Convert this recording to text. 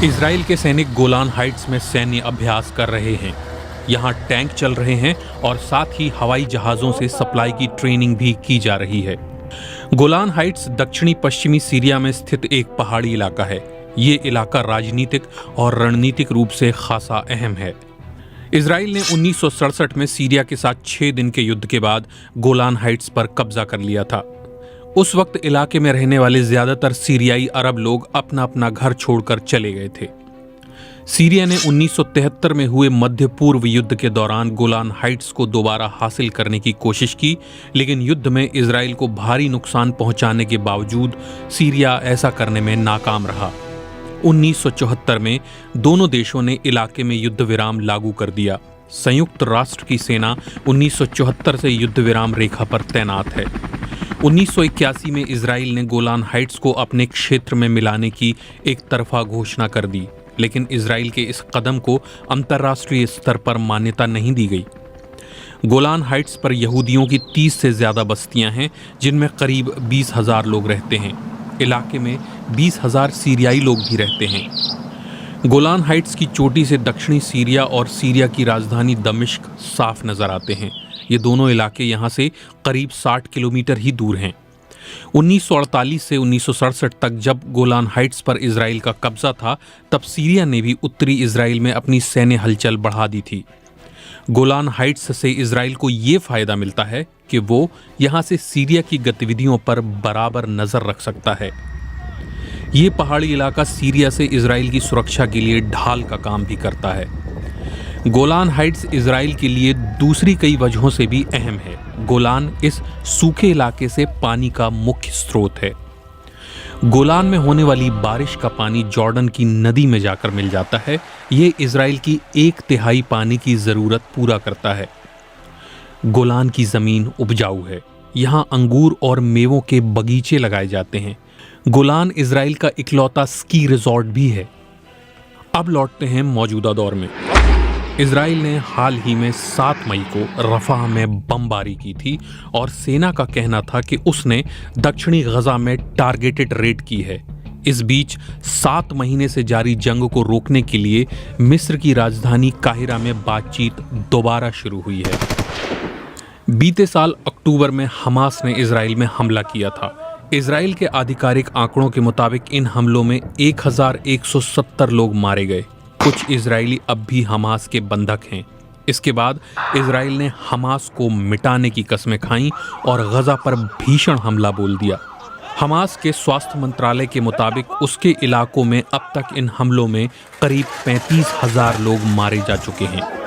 Israel के सैनिक Golan Heights में सैन्य अभ्यास कर रहे हैं। यहाँ टैंक चल रहे हैं और साथ ही हवाई जहाज़ों से सप्लाई की ट्रेनिंग भी की जा रही है। गोलान हाइट्स दक्षिणी पश्चिमी सीरिया में स्थित एक पहाड़ी इलाका है। ये इलाका राजनीतिक और रणनीतिक रूप से खासा अहम है। इजराइल ने 1967 में सीरिया के साथ 6 दिन के युद्ध के बाद गोलान हाइट्स पर कब्जा कर लिया था। उस वक्त इलाके में रहने वाले ज्यादातर सीरियाई अरब लोग अपना अपना घर छोड़कर चले गए थे। सीरिया ने 1973 में हुए मध्य पूर्व युद्ध के दौरान गोलान हाइट्स को दोबारा हासिल करने की कोशिश की, लेकिन युद्ध में इजराइल को भारी नुकसान पहुंचाने के बावजूद सीरिया ऐसा करने में नाकाम रहा। 1974 में दोनों देशों ने इलाके में युद्ध विराम लागू कर दिया। संयुक्त राष्ट्र की सेना 1974 से युद्ध विराम रेखा पर तैनात है। 1981 में इजराइल ने गोलान हाइट्स को अपने क्षेत्र में मिलाने की एक तरफा घोषणा कर दी, लेकिन इजराइल के इस कदम को अंतर्राष्ट्रीय स्तर पर मान्यता नहीं दी गई। गोलान हाइट्स पर यहूदियों की 30 से ज्यादा बस्तियां हैं, जिनमें करीब 20,000 लोग रहते हैं। इलाके में 20,000 सीरियाई लोग भी रहते हैं। गोलान हाइट्स की चोटी से दक्षिणी सीरिया और सीरिया की राजधानी दमिश्क साफ नजर आते हैं। ये दोनों इलाके यहाँ से करीब 60 किलोमीटर ही दूर हैं। 1948 से 1967 तक जब गोलान हाइट्स पर इजराइल का कब्जा था, तब सीरिया ने भी उत्तरी इजराइल में अपनी सैन्य हलचल बढ़ा दी थी। गोलान हाइट्स से इजराइल को ये फायदा मिलता है कि वो यहाँ से सीरिया की गतिविधियों पर बराबर नजर रख सकता है। ये पहाड़ी इलाका सीरिया से इजराइल की सुरक्षा के लिए ढाल का काम भी करता है। गोलान हाइट्स इजराइल के लिए दूसरी कई वजहों से भी अहम है। गोलान इस सूखे इलाके से पानी का मुख्य स्रोत है। गोलान में होने वाली बारिश का पानी जॉर्डन की नदी में जाकर मिल जाता है। ये इजराइल की 1/3 पानी की जरूरत पूरा करता है। गोलान की जमीन उपजाऊ है। यहाँ अंगूर और मेवों के बगीचे लगाए जाते हैं। गोलान इजराइल का इकलौता स्की रिजॉर्ट भी है। अब लौटते हैं मौजूदा दौर में। इजराइल ने हाल ही में 7 मई को रफाह में बमबारी की थी और सेना का कहना था कि उसने दक्षिणी गजा में टारगेटेड रेड की है। इस बीच 7 महीने से जारी जंग को रोकने के लिए मिस्र की राजधानी काहिरा में बातचीत दोबारा शुरू हुई है। बीते साल अक्टूबर में हमास ने इजराइल में हमला किया था। इजराइल के आधिकारिक आंकड़ों के मुताबिक इन हमलों में 1170 लोग मारे गए। कुछ इजरायली अब भी हमास के बंधक हैं। इसके बाद इजराइल ने हमास को मिटाने की कस्में खाईं और गजा पर भीषण हमला बोल दिया। हमास के स्वास्थ्य मंत्रालय के मुताबिक उसके इलाकों में अब तक इन हमलों में करीब 35,000 लोग मारे जा चुके हैं।